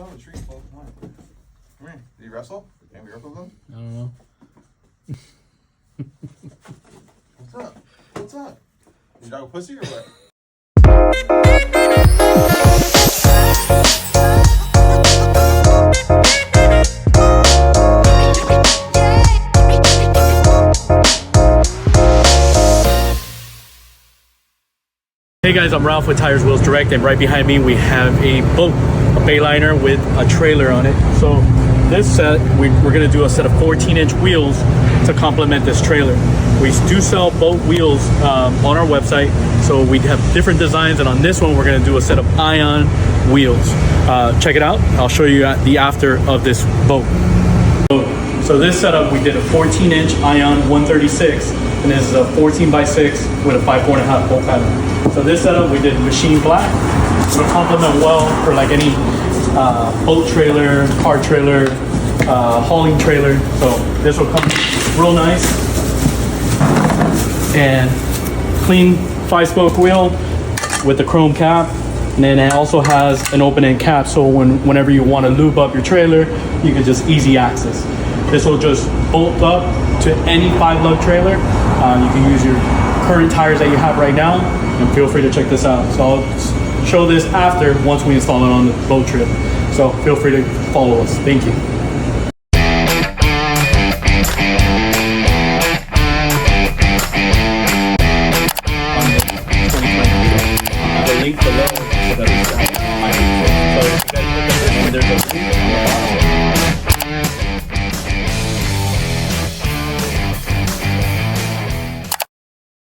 know the tree's close. Come on. Come here. Did you wrestle? Can we wrestle them? I don't know. What's up? What's up? You dog a pussy or what? Hey guys, I'm Ralph with Tires Wheels Direct, and right behind me we have a boat, a Bayliner with a trailer on it. So this set, we're going to do a set of 14-inch wheels to complement this trailer. We do sell boat wheels on our website, so we have different designs, and on this one we're going to do a set of Ion wheels. Check it out. I'll show you the after of this boat. So this setup, we did a 14-inch Ion 136, and this is a 14x6 with a 5.4.5 bolt pattern. So this setup, we did machine black. It'll complement well for like any boat trailer, car trailer, hauling trailer. So this will come real nice and clean 5-spoke wheel with the chrome cap. And then it also has an open end cap, so whenever you want to lube up your trailer, you can just easy access. This will just bolt up to any 5-lug trailer. You can use your current tires that you have right now, and feel free to check this out. So I'll show this after, once we install it on the boat trip. So feel free to follow us. Thank you. On the 2020. I'll have a link below